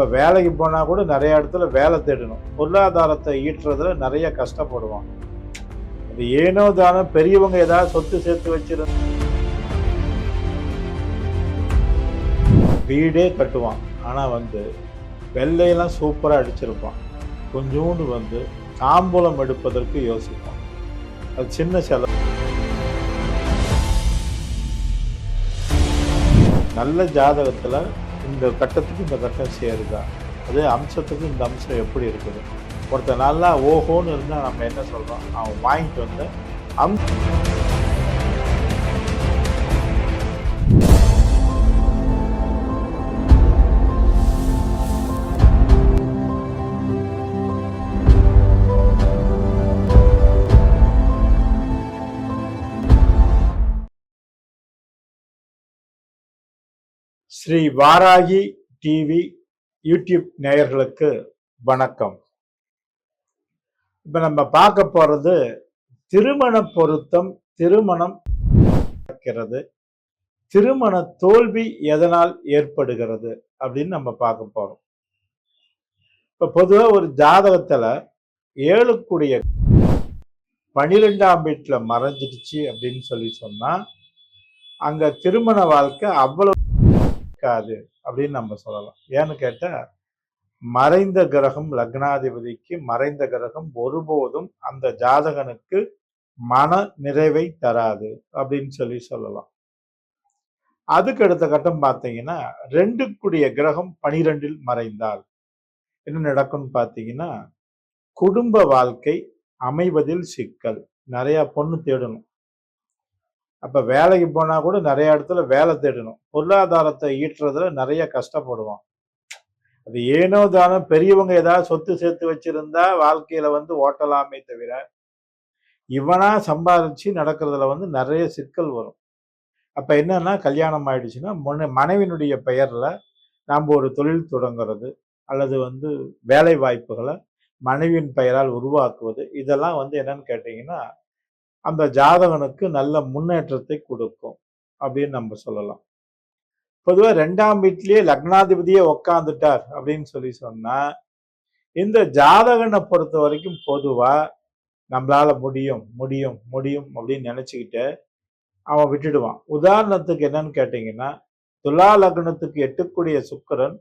அப்ப வேலைக்கு போனா கூட நிறைய இடத்துல வேலை தேடணும். பொருளாதாரத்தை ஈட்டுறதுல நிறைய கஷ்டப்படுவான். அது ஏனோ தானோ பெரியவங்க ஏதாவது சொத்து சேர்த்து வச்சிருந்து வீடே கட்டுவான். ஆனா வெள்ளையெல்லாம் சூப்பரா அடிச்சிருப்பான். கொஞ்சோண்டு தாம்பூலம் எடுப்பதற்கு யோசிப்பான். அது சின்ன செலவு. நல்ல ஜாதகத்துல இந்த கட்டத்துக்கு இந்த கட்டம் சேருதா, அது அம்சத்துக்கு இந்த அம்சம் எப்படி இருக்குது. ஒருத்தர் நல்லா ஓஹோன்னு இருந்தால் நம்ம என்ன சொல்கிறோம், அவன் வாங்கிட்டு வந்து ஸ்ரீ வாராகி டிவி யூடியூப் நேயர்களுக்கு வணக்கம். இப்ப நம்ம பார்க்க போறது திருமண பொருத்தம், திருமணம் நடக்கிறது, திருமண தோல்வி எதனால் ஏற்படுகிறது அப்படின்னு நம்ம பார்க்க போறோம். இப்ப பொதுவா ஒரு ஜாதகத்துல 7 12ஆம் வீட்டுல மறைஞ்சிடுச்சு அப்படின்னு சொன்னா அங்க திருமண வாழ்க்கை அவ்வளவு இருக்காது அப்படின்னு நம்ம சொல்லலாம். ஏன்னு கேட்டா, மறைந்த கிரகம் லக்னாதிபதிக்கு மறைந்த கிரகம் ஒருபோதும் அந்த ஜாதகனுக்கு மன நிறைவை தராது அப்படின்னு சொல்லலாம். அதுக்கு அடுத்த கட்டம் பார்த்தீங்கன்னா, 2 கிரகம் 12இல் மறைந்தால் என்ன நடக்கும்னு பார்த்தீங்கன்னா, குடும்ப வாழ்க்கை அமைவதில் சிக்கல். நிறைய பொண்ணு தேடணும். அப்ப வேலைக்கு போனா கூட நிறைய இடத்துல வேலை தேடணும். பொருளாதாரத்தை ஈட்டுறதுல நிறைய கஷ்டப்படுவான். அது ஏனோ தானோ பெரியவங்க ஏதாவது சொத்து சேர்த்து வச்சிருந்தா வாழ்க்கையில ஓட்டலாமே தவிர, இவனா சம்பாதிச்சு நடக்கிறதுல நிறைய சிக்கல் வரும். அப்ப என்னன்னா, கல்யாணம் ஆயிடுச்சுன்னா மனைவியினுடைய பெயர்ல நாம் ஒரு தொழில் தொடங்குறது அல்லது வேலை வாய்ப்புகளை மனைவியின் பெயரால் உருவாக்குவது, இதெல்லாம் என்னன்னு கேட்டீங்கன்னா அந்த ஜாதகனுக்கு நல்ல முன்னேற்றத்தை கொடுக்கும் அப்படின்னு நம்ம சொல்லலாம். பொதுவா 2ஆம் வீட்டிலேயே லக்னாதிபதியே உக்காந்துட்டார் அப்படின்னு சொன்னா இந்த ஜாதகனை பொறுத்த வரைக்கும் பொதுவா நம்மளால முடியும் முடியும் முடியும் அப்படின்னு நினைச்சுக்கிட்டு அவன் விட்டுடுவான். உதாரணத்துக்கு என்னன்னு கேட்டீங்கன்னா, துலா லக்னத்துக்கு 8 சுக்கிரன்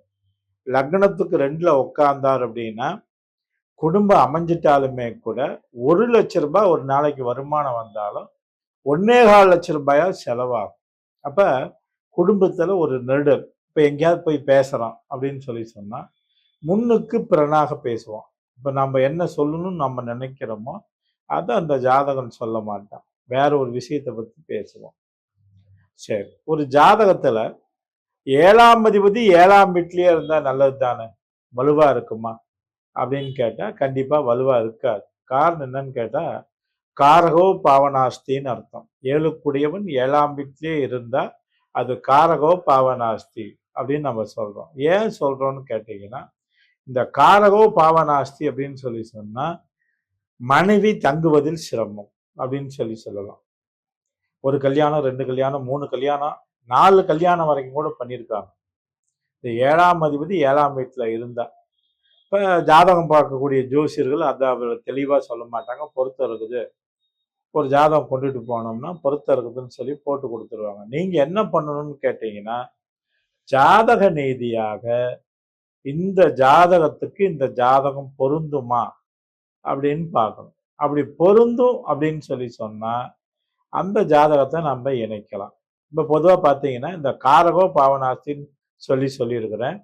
லக்னத்துக்கு 2ல உட்கார்ந்தார் அப்படின்னா, குடும்பம் அமைஞ்சிட்டாலுமே கூட 1 லட்ச ரூபாய் ஒரு நாளைக்கு வருமானம் வந்தாலும் 1.25 லட்ச ரூபாயா செலவாகும். அப்ப குடும்பத்துல ஒரு நெருடல். இப்ப எங்கேயாவது போய் பேசுறான் அப்படின்னு சொன்னா முன்னுக்கு பிறனாக பேசுவான். இப்ப நம்ம என்ன சொல்லணும்னு நம்ம நினைக்கிறோமோ அதை அந்த ஜாதகன் சொல்ல மாட்டான், வேற ஒரு விஷயத்தை பத்தி பேசுவான். சரி, ஒரு ஜாதகத்துல 7ஆம் அதிபதி 7ஆம் வீட்லயே இருந்தா நல்லது தானே, வலுவா இருக்குமா அப்படின்னு கேட்டா கண்டிப்பா வலுவா இருக்காது. காரணம் என்னன்னு கேட்டா, காரகோ பாவனாஸ்தின்னு அர்த்தம். 7 7ஆம் வீட்டிலே இருந்தா அது காரகோ பாவனாஸ்தி அப்படின்னு நம்ம சொல்றோம். ஏன் சொல்றோம்னு கேட்டீங்கன்னா, இந்த காரகோ பாவனாஸ்தி அப்படின்னு சொன்னா மனைவி தங்குவதில் சிரமம் அப்படின்னு சொல்லலாம். ஒரு கல்யாணம், 2 கல்யாணம், 3 கல்யாணம், 4 கல்யாணம் வரைக்கும் கூட பண்ணியிருக்காங்க. இந்த 7ஆம் அதிபதி 7ஆம் வீட்டுல இருந்தா. இப்ப ஜாதகம் பார்க்கக்கூடிய ஜோசியர்கள் அதை தெளிவா சொல்ல மாட்டாங்க. பொருத்தம் இருக்குது, ஒரு ஜாதகம் கொண்டுட்டு போனோம்னா பொருத்தம் இருக்குதுன்னு சொல்லி போட்டு கொடுத்துருவாங்க. நீங்க என்ன பண்ணணும்னு கேட்டீங்கன்னா, ஜாதக நீதியாக இந்த ஜாதகத்துக்கு இந்த ஜாதகம் பொருந்துமா அப்படின்னு பார்க்கணும். அப்படி பொருந்தும் அப்படின்னு சொன்னா அந்த ஜாதகத்தை நம்ம இணைக்கலாம். இப்ப பொதுவா பார்த்தீங்கன்னா, இந்த காரகோ பாவனாஸ்தின்னு சொல்லியிருக்கிறேன்.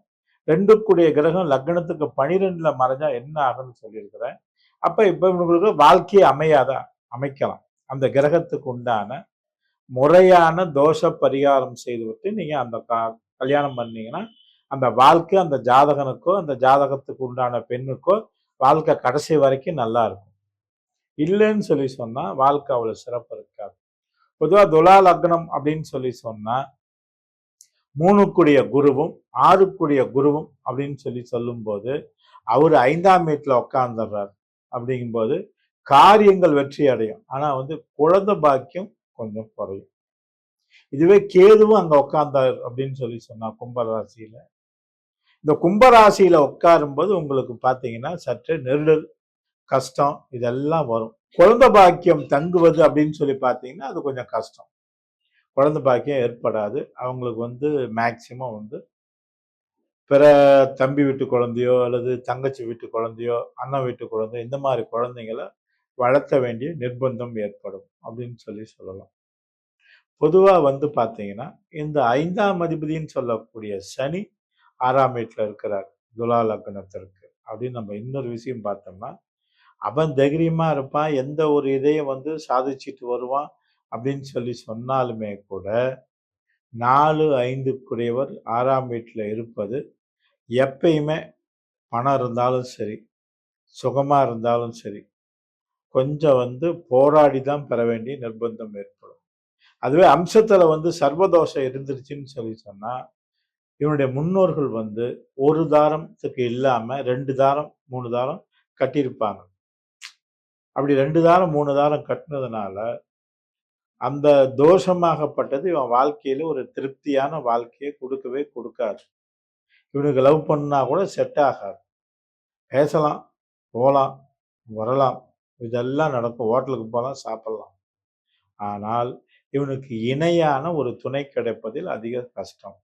2 கிரகம் லக்னத்துக்கு 12ல மறைஞ்சா என்ன ஆகுன்னு சொல்லியிருக்கிறேன். அப்ப இப்ப உங்களுக்கு வாழ்க்கையை அமைக்கலாம். அந்த கிரகத்துக்கு உண்டான முறையான தோஷ பரிகாரம் செய்துவிட்டு நீங்க அந்த கல்யாணம் பண்ணீங்கன்னா அந்த வாழ்க்கை அந்த ஜாதகனுக்கோ அந்த ஜாதகத்துக்கு உண்டான பெண்ணுக்கோ வாழ்க்கை கடைசி வரைக்கும் நல்லா இருக்கும். இல்லைன்னு சொன்னா வாழ்க்கை அவ்வளவு சிறப்பு இருக்காது. பொதுவா துலா லக்னம் அப்படின்னு சொன்னா 3 குருவும் 6 குருவும் அப்படின்னு சொல்லும் போது அவர் 5ஆம் வீட்டுல உட்கார்ந்துடுறார். அப்படிங்கும்போது காரியங்கள் வெற்றி அடையும். ஆனா குழந்தை பாக்கியம் கொஞ்சம் குறையும். இதுவே கேதுவும் அங்க உட்கார்ந்தார் அப்படின்னு சொன்னா கும்பராசியில இந்த கும்பராசியில உட்காரும்போது உங்களுக்கு பார்த்தீங்கன்னா சற்று நெருடல், கஷ்டம் இதெல்லாம் வரும். குழந்தை பாக்கியம் தங்குவது அப்படின்னு சொல்லி பார்த்தீங்கன்னா அது கொஞ்சம் கஷ்டம். குழந்தை பாக்கியம் ஏற்படாது. அவங்களுக்கு வந்து மேக்சிமம் வந்து பிற தம்பி வீட்டு குழந்தையோ அல்லது தங்கச்சி வீட்டு குழந்தையோ, அண்ணன் வீட்டு குழந்தையோ இந்த மாதிரி குழந்தைங்கள வளர்த்த வேண்டிய நிர்பந்தம் ஏற்படும் அப்படின்னு சொல்லலாம். பொதுவா வந்து பார்த்தீங்கன்னா, இந்த 5ஆம் அதிபதின்னு சொல்லக்கூடிய சனி 6ஆம் வீட்ல இருக்கிறார். துலா லக்னத்திற்கு. அப்படின்னு நம்ம இன்னொரு விஷயம் பார்த்தோம்னா, அவன் தைரியமா இருப்பான். எந்த ஒரு இதையும் வந்து சாதிச்சுட்டு வருவான் அப்படின்னு சொன்னாலுமே கூட, 4, 5க்குடையவர் 6ஆம் வீட்ல இருப்பது எப்பயுமே பணம் இருந்தாலும் சரி, சுகமா இருந்தாலும் சரி, கொஞ்சம் வந்து போராடி தான் பெற வேண்டிய நிர்பந்தம் ஏற்படும். அதுவே அம்சத்துல வந்து சர்வதோஷம் இருந்துருச்சுன்னு சொன்னா, இவனுடைய முன்னோர்கள் வந்து ஒரு தாரத்துக்கு இல்லாம 2 தாரம், 3 தாரம் கட்டியிருப்பாங்க. அப்படி 2 தாரம், 3 தாரம் கட்டுனதுனால, அந்த தோஷமாகப்பட்டது இவன் வாழ்க்கையில ஒரு திருப்தியான வாழ்க்கைய குடுக்கவே குடுக்காது. இவனுக்கு லவ் பண்ணா கூட செட் ஆகாது. பேசலாம், போலாம், வரலாம். இதெல்லாம் நடக்கும். ஹோட்டலுக்கு போலாம், சாப்பிடலாம். ஆனால், இவனுக்கு இணையான ஒரு துணை கிடைப்பதில் அதிக கஷ்டம்.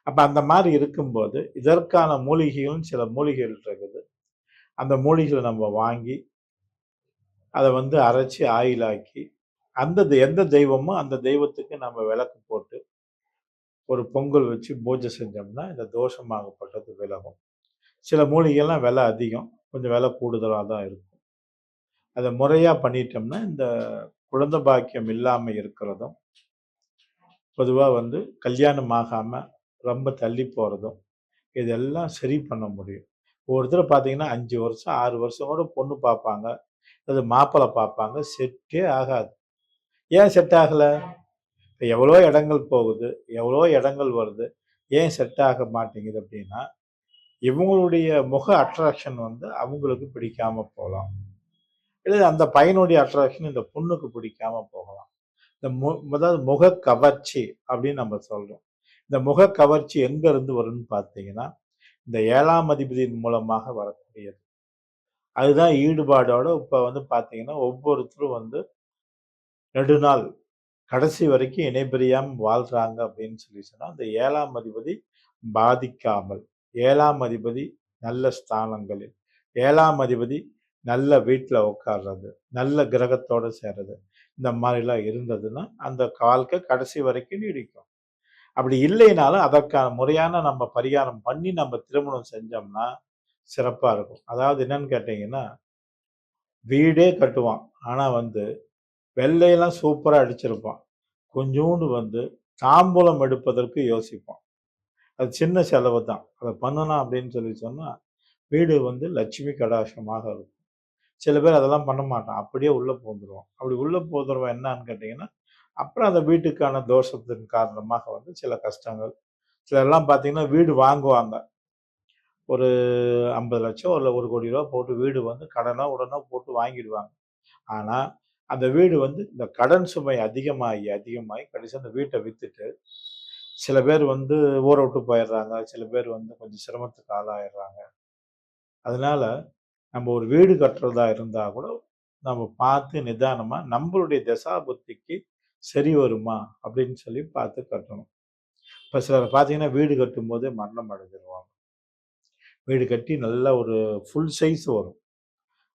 அப்ப அந்த மாரி இருக்கும்போது, இதற்கான மூலிகைகளும் சில மூலிகைகள் இருக்குது. அந்த மூலிகைகள நம்ம வாங்கி, அத வந்து அரைச்சு ஆயிலாக்கி, எந்த தெய்வமோ அந்த தெய்வத்துக்கு நம்ம விளக்கு போட்டு, ஒரு பொங்கல் வச்சு பூஜை செஞ்சோம்னா, இந்த தோஷமாகப்பட்டது விலகும். சில மூலிகைலாம் விலை அதிகம். கொஞ்சம் விலை கூடுதலா தான் இருக்கும். அத முறையா பண்ணிட்டோம்னா, இந்த குழந்தை பாக்கியம் இல்லாம இருக்கிறதும், பொதுவா வந்து கல்யாணம் ஆகாம ரொம்ப தள்ளி போறதும், இதெல்லாம் சரி பண்ண முடியும். ஒவ்வொருத்தர் பார்த்தீங்கன்னா 5 வருஷம், 6 வருஷம் கூட பொண்ணு பார்ப்பாங்க. அது மாப்பிள்ளை பார்ப்பாங்க. செட்டே ஆகாது. ஏன் செட் ஆகல? இப்ப எவ்வளோ இடங்கள் போகுது, எவ்வளோ இடங்கள் வருது. ஏன் செட் ஆக மாட்டேங்குது அப்படின்னா, இவங்களுடைய முக அட்ராக்ஷன் வந்து அவங்களுக்கு பிடிக்காம போலாம். இல்ல அந்த பையனுடைய அட்ராக்ஷன் இந்த பொண்ணுக்கு பிடிக்காம போகலாம். இந்த அதாவது முக கவர்ச்சி அப்படின்னு நம்ம சொல்றோம். இந்த முக கவர்ச்சி எங்க இருந்து வரும்னு பார்த்தீங்கன்னா, இந்த 7ஆம் அதிபதியின் மூலமாக வரக்கூடியது. அதுதான் ஈடுபாடோட இப்ப வந்து பார்த்தீங்கன்னா, ஒவ்வொருத்தரும் வந்து நெடுநாள் கடைசி வரைக்கும் இணை பிரியாம வாழ்றாங்க அப்படின்னு சொன்னா, அந்த 7ஆம் அதிபதி பாதிக்காமல், 7ஆம் அதிபதி நல்ல ஸ்தானங்களில், 7ஆம் அதிபதி நல்ல வீட்ல உட்கார்றது, நல்ல கிரகத்தோட சேர்றது, இந்த மாரிலாம் இருந்ததுன்னா, அந்த வாழ்க்கை கடைசி வரைக்கும் நீடிக்கும். அப்படி இல்லைனாலும் அதற்கான முறையான நம்ம பரிகாரம் பண்ணி நம்ம திருமணம் செஞ்சோம்னா, சிறப்பா இருக்கும். அதாவது என்னன்னு கேட்டீங்கன்னா, வீடே கட்டுவான். ஆனா வந்து வெள்ளையெல்லாம் சூப்பரா அடிச்சிருப்பான். கொஞ்சூண்டு வந்து தாம்பூலம் எடுப்பதற்கு யோசிப்பான். அது சின்ன செலவு தான். அத பண்ணலாம் அப்படின்னு சொன்னா, வீடு வந்து லட்சுமி கடாட்சமாக இருக்கும். சில பேர் அதெல்லாம் பண்ண மாட்டான். அப்படியே உள்ள புகுந்துருவான். அப்படி உள்ள புகுந்துருவான் என்னான்னு கேட்டீங்கன்னா, அப்புறம் அந்த வீட்டுக்கான தோஷத்தின் காரணமாக வந்து சில கஷ்டங்கள். சிலர்லாம் பார்த்தீங்கன்னா, வீடு வாங்குவாங்க. ஒரு 50,00,000 இல்ல ரூ. 1,00,00,000 போட்டு வீடு வந்து கடனோ, உடனோ போட்டு வாங்கிடுவாங்க. ஆனா, அந்த வீடு வந்து இந்த கடன் சுமை அதிகமாகி கடைசியா அந்த வீட்ட வித்துட்டு, சில பேர் வந்து ஊர விட்டு போயிடுறாங்க. சில பேர் வந்து கொஞ்சம் சிரமத்துக்கு ஆளாயிடுறாங்க. அதனால நம்ம ஒரு வீடு கட்டுறதா இருந்தா கூட, நம்ம பார்த்து நிதானமா நம்மளுடைய தசாபுத்திக்கு சரி வருமா? அப்படின்னு சொல்லி பார்த்து கட்டணும். இப்ப சிலர் பார்த்தீங்கன்னா, வீடு கட்டும்போதே மரணம் அடைஞ்சிருவாங்க. வீடு கட்டி நல்லா ஒரு ஃபுல் சைஸ் வரும்.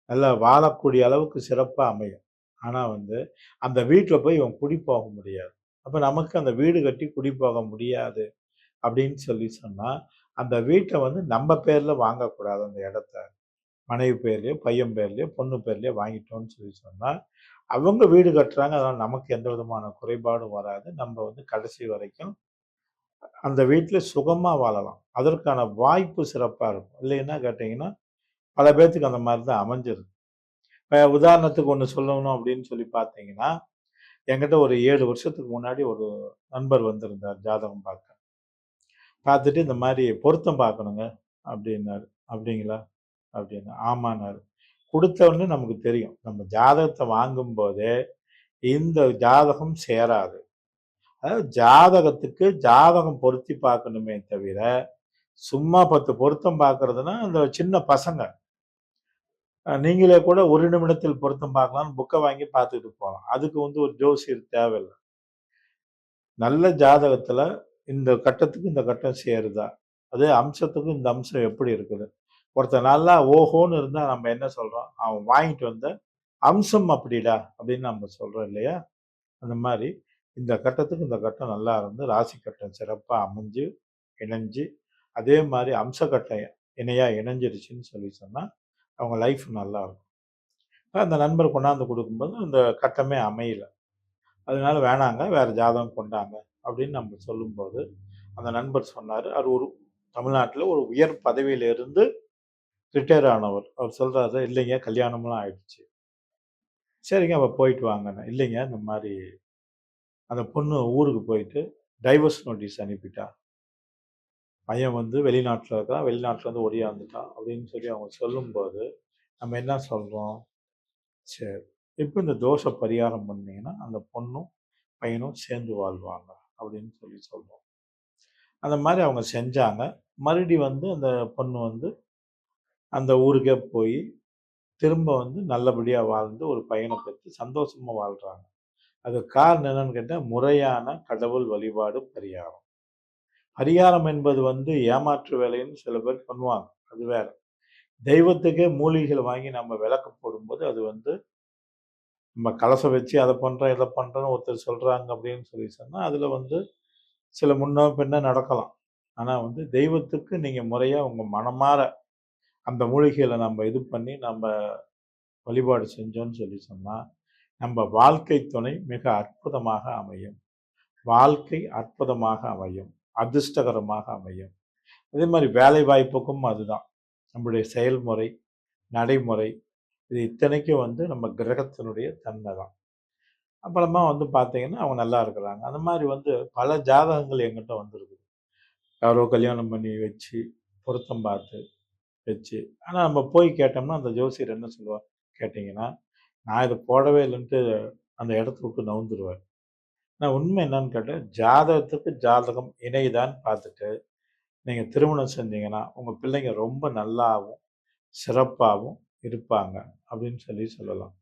நல்லா வாழக்கூடிய அளவுக்கு சிறப்பா அமையும். ஆனா வந்து, அந்த வீட்ல போய் இவன் குடி போக முடியாது. அப்ப நமக்கு அந்த வீடு கட்டி குடி போக முடியாது அப்படின்னு சொன்னா, அந்த வீட்ட வந்து நம்ம பேர்ல வாங்கக்கூடாது அந்த இடத்த. மனைவி பேர்லயோ, பையன் பேர்லயோ, பொண்ணு பேர்லயோ வாங்கிட்டோம்னு சொன்னா, அவங்க வீடு கட்டுறாங்க. அதனால நமக்கு எந்த விதமான குறைபாடும் வராது. நம்ம வந்து கடைசி வரைக்கும் அந்த வீட்ல சுகமா வாழலாம். அதற்கான வாய்ப்பு சிறப்பா இருக்கும். இல்லைன்னா கேட்டீங்கன்னா, பல பேத்துக்கு அந்த மாரி தான் அமைஞ்சிருது. இப்ப உதாரணத்துக்கு ஒண்ணு சொல்லணும் அப்படின்னு சொல்லி பார்த்தீங்கன்னா, என்கிட்ட ஒரு 7 வருஷத்துக்கு முன்னாடி ஒரு நண்பர் வந்திருந்தார் ஜாதகம் பார்க்க. பார்த்துட்டு இந்த மாரி பொருத்தம் பார்க்கணுங்க அப்படின்னாரு. "அப்படிங்களா?" அப்படின்னு. ஆமான்னாரு. குடுத்த உடனே நமக்கு தெரியும். நம்ம ஜாதகத்த வாங்கும்போதே, இந்த ஜாதகம் சேராது. அதாவது ஜாதகத்துக்கு ஜாதகம் பொருத்தி பார்க்கணுமே தவிர, சும்மா 10 பொருத்தம் பார்க்கறதுன்னா, அந்த சின்ன பசங்க. நீங்களே கூட 1 நிமிடத்தில் பொருத்தம் பார்க்கலாம்னு புக்க வாங்கி பார்த்துட்டு போலாம். அதுக்கு வந்து ஒரு ஜோசியர் தேவையில்ல. நல்ல ஜாதகத்துல இந்த கட்டத்துக்கு இந்த கட்டம் சேருதா? அதே அம்சத்துக்கும் இந்த அம்சம் எப்படி இருக்குது? ஒருத்தன் நல்லா ஓஹோன்னு இருந்தா நம்ம என்ன சொல்றோம்? அவன் வாங்கிட்டு வந்த அம்சம் அப்படிடா அப்படின்னு நம்ம சொல்றோம் இல்லையா? அந்த மாரி இந்த கட்டத்துக்கு இந்த கட்டம் நல்லா இருந்து ராசி கட்டம் சிறப்பா அமைஞ்சு, இணைஞ்சு, அதே மாரி அம்ச கட்டம் இணையா இணைஞ்சிருச்சுன்னு சொல்லி சொன்னா, அவங்க லைஃப் நல்லா இருக்கும். அந்த நண்பர் கொண்டாந்து குடுக்கும்போது அந்த கட்டமே அமையல. அதனால வேணாங்க, வேற ஜாதகம் கொண்டாங்க அப்படின்னு நம்ம சொல்லும்போது, அந்த நண்பர் சொன்னாரு. அவரு ஒரு தமிழ்நாட்டுல ஒரு உயர் பதவியில இருந்து ரிட்டயர் ஆனவர். அவர் சொல்றாரு, "இல்லைங்க கல்யாணம்லாம் ஆயிடுச்சு." சரிங்க அப்ப போயிட்டு வாங்கன்னேன். இல்லைங்க இந்த மாரி அந்த பொண்ணு ஊருக்கு போயிட்டு டைவர்ஸ் நோட்டீஸ் அனுப்பிட்டா. பையன் வந்து வெளிநாட்டுல இருக்கான். வெளிநாட்டுலருந்து ஒடியாந்துட்டான் அப்படின்னு சொல்லி அவங்க சொல்லும்போது, நம்ம என்ன சொல்றோம்? சரி. இப்ப இந்த தோஷ பரிகாரம் பண்ணீங்கன்னா, அந்த பொண்ணும், பையனும் சேர்ந்து வாழ்வாங்க அப்படின்னு சொல்லி சொல்றோம். அந்த மாரி அவங்க செஞ்சாங்க. மறுபடி வந்து அந்த பொண்ணு வந்து அந்த ஊருக்கே போயி, திரும்ப வந்து நல்லபடியா வாழ்ந்து ஒரு பையன பெத்து சந்தோஷமா வாழ்றாங்க. அதுக்கு காரணம் என்னன்னு கேட்டா, முறையான கடவுள் வழிபாடு, பரிகாரம். பரிகாரம் என்பது வந்து ஏமாற்று வேலைன்னு சில பேர் பண்ணுவாங்க. அது வேற. தெய்வத்துக்கே மூலிகைகள வாங்கி நம்ம விளக்கு போடும்போது, அது வந்து நம்ம கலசம் வச்சு அத பண்றோம், இத பண்றோம்ன்னு ஒருத்தர் சொல்றாங்க அப்படின்னு சொல்லி சொன்னா, அதுல வந்து சில முன்ன பின்ன நடக்கலாம். ஆனா வந்து தெய்வத்துக்கு நீங்க முறையா உங்க மனமார அந்த மூலிகைகள நம்ம இது பண்ணி நம்ம வழிபாடு செஞ்சோம்ன்னு சொல்லி சொன்னா, நம்ம வாழ்க்கை துணை மிக அற்புதமாக அமையும். வாழ்க்கை அற்புதமாக அமையும். அதிர்ஷ்டகரமாக அமையும். அதே மாரி வேலை வாய்ப்புக்கும் அதுதான். நம்முடைய செயல்முறை, நடைமுறை இது இத்தனைக்கும் வந்து நம்ம கிரகத்தினுடைய தன்மை தான். அப்புறமா வந்து பார்த்தீங்கன்னா, அவங்க நல்லா இருக்கிறாங்க. அந்த மாரி வந்து பல ஜாதகங்கள் என்கிட்ட வந்திருக்கு. யாரோ கல்யாணம் பண்ணி வச்சு, பொருத்தம் பார்த்து வச்சு. ஆனா நம்ம போய் கேட்டோம்னா, அந்த ஜோசியர் என்ன சொல்லுவார் கேட்டீங்கன்னா, நான் இத போடவே இல்லன்ட்டு அந்த இடத்த விட்டு நவுந்துருவாரு. ஆனா உண்மை என்னன்னு கேட்டா, ஜாதகத்துக்கு ஜாதகம் இணையுதான்னு பார்த்துட்டு, நீங்க திருமணம் செஞ்சீங்கன்னா, உங்க பிள்ளைங்க ரொம்ப நல்லாவும், சிறப்பாவும் இருப்பாங்க அப்படின்னு சொல்லி சொல்லலாம்.